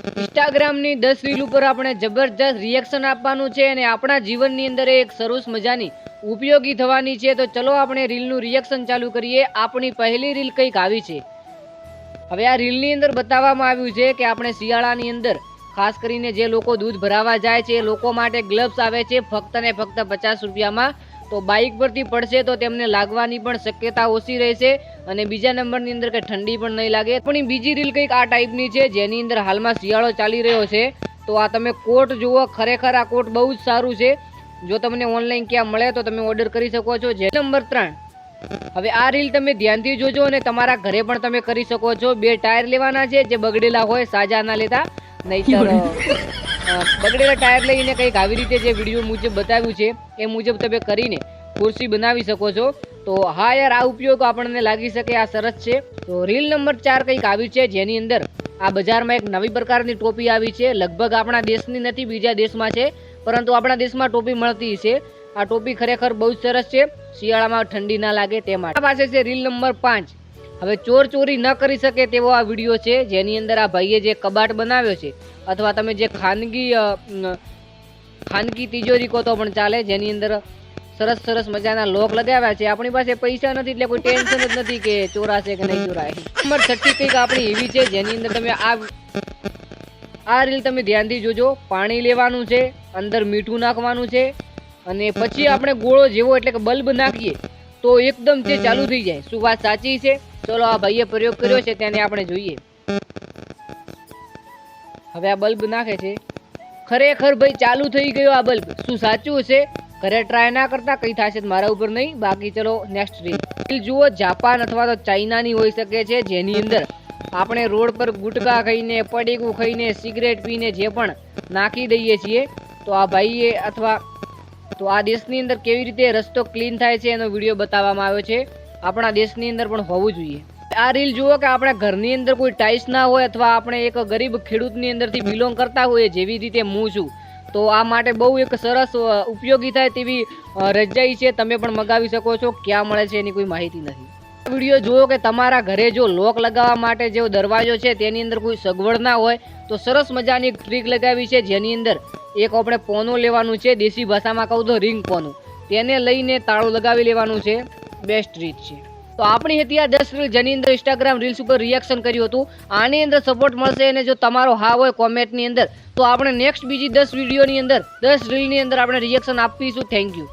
ઇન્સ્ટાગ્રામની 10 reel ઉપર આપણે જબરજસ્ત રિએક્શન આપવાનું છે અને આપણા જીવનની અંદર એક સરસ મજાની ઉપયોગી થવાની છે. તો ચલો આપણે રીલનું રિએક્શન ચાલુ કરીએ. આપણી પહેલી રીલ કંઈક આવી છે. હવે આ રીલની અંદર બતાવવામાં આવ્યું છે કે આપણે શિયાળાની અંદર ખાસ કરીને જે લોકો દૂધ ભરાવા જાય છે એ લોકો માટે ગ્લવ્સ આવે છે ફક્ત ને ફક્ત 50 રૂપિયામાં. તો બાઇક પરથી પડશે તો તેમને લાગવાની પણ શક્યતા ઓછી રહેશે અને બીજા નંબરની અંદર કે ઠંડી પણ નહીં લાગે. પણ બીજી રીલ કંઈક આ ટાઈપની છે જેની અંદર હાલમાં શિયાળો ચાલી રહ્યો છે. તો આ તમે કોટ જુઓ, ખરેખર આ કોટ બહુ જ સારું છે. જો તમને ઓનલાઈન ક્યાં મળે તો તમે ઓર્ડર કરી શકો છો. જે નંબર 3, હવે આ રીલ તમે ધ્યાનથી જોજો અને તમારા ઘરે પણ તમે કરી શકો છો. 2 ટાયર લેવાના છે જે બગડેલા હોય, સાજા ના લેતા, નહીતર બગડેલા ટાયર લઈને કંઈક આવી રીતે જે વિડીયો મુજબ બતાવ્યું છે એ મુજબ તમે કરીને ખુરશી બનાવી શકો છો. તો હા યાર, આ ઉપયોગ આપણને લાગી શકે, આ સરસ છે. તો રીલ નંબર 4 કંઈક આવી છે જેની અંદર આ બજારમાં એક નવી પ્રકારની ટોપી આવી છે. લગભગ આપણા દેશની નથી, બીજા દેશમાં છે, પરંતુ આપણા દેશમાં ટોપી મળતી છે. આ ટોપી ખરેખર બહુ જ સરસ છે, શિયાળામાં ઠંડી ના લાગે તે માટે. આ પાસે છે રીલ નંબર 5. હવે ચોર ચોરી ન કરી શકે તેવો આ વિડીયો છે જેની અંદર આ ભાઈએ જે કબાટ બનાવ્યો છે અથવા તમે જે ખાનગી તિજોરી કહો તો પણ ચાલે, જેની અંદર સરસ સરસ મજાના લોક લગાવ્યા છે. આપણી પાસે પૈસા નથી એટલે કોઈ ટેન્શન જ નથી કે ચોરાશે કે નહીં ચોરાય. નંબર 30 કંઈક આપણી એવી છે જેની અંદર તમે આ રીલ તમે ધ્યાનથી જોજો. પાણી લેવાનું છે, અંદર મીઠું નાખવાનું છે અને પછી આપણે ગોળો જેવો એટલે કે બલ્બ નાખીએ તો એકદમ તે ચાલુ થઈ જાય. શું વાત સાચી છે? ચલો આ ભાઈએ પ્રયોગ કર્યો છે તેને આપણે જોઈએ. હવે આ બલ્બ નાખે છે, ખરેખર ભાઈ ચાલુ થઈ ગયો આ બલ્બ. શું સાચું છે? ઘરે ટ્રાય ના કરતા, કઈ થશે મારા ઉપર નહીં. બાકી ચલો નેક્સ્ટ રીલ જુઓ. જાપાન અથવા તો ચાઇનાની હોઈ શકે છે જેની અંદર આપણે રોડ પર ગુટકા ખાઈને, પડીકું ખાઈને, સિગરેટ પીને જે પણ નાખી દઈએ છીએ. તો આ ભાઈએ અથવા તો આ દેશની અંદર કેવી રીતે રસ્તો ક્લીન થાય છે એનો વિડીયો બતાવવામાં આવ્યો છે. આપણા દેશની અંદર પણ હોવું જોઈએ. આ રીલ જુઓ કે આપણા ઘરની અંદર કોઈ ટાઇલ્સ ના હોય અથવા આપણે એક ગરીબ ખેડૂતની અંદરથી બિલોંગ કરતા હોઈએ, જેવી રીતે હું છું, તો આ માટે બહુ એક સરસ ઉપયોગી થાય તેવી રજાઈ છે. તમે પણ મગાવી શકો છો. ક્યાં મળે છે એની કોઈ માહિતી નથી. વિડીયો જુઓ કે તમારા ઘરે જો લોક લગાવવા માટે જે દરવાજો છે તેની અંદર કોઈ સગવડ ના હોય તો સરસ મજાની એક ટ્રીક લગાવી છે જેની અંદર એક આપણે પોનું લેવાનું છે, દેશી ભાષામાં કહું તો રિંગ પોનું, તેને લઈને તાળું લગાવી લેવાનું છે. બેસ્ટ રીત છે. તો આપણી હતી આ 10 રીલ જેની અંદર ઇન્સ્ટાગ્રામ રીલ્સ ઉપર રિએક્શન કર્યું હતું. આની અંદર સપોર્ટ મળશે અને જો તમારો હા હોય કોમેન્ટની અંદર તો આપણે નેક્સ્ટ બીજી 10 વિડીયોની અંદર 10 રીલની અંદર આપણે રિએક્શન આપીશું. Thank you.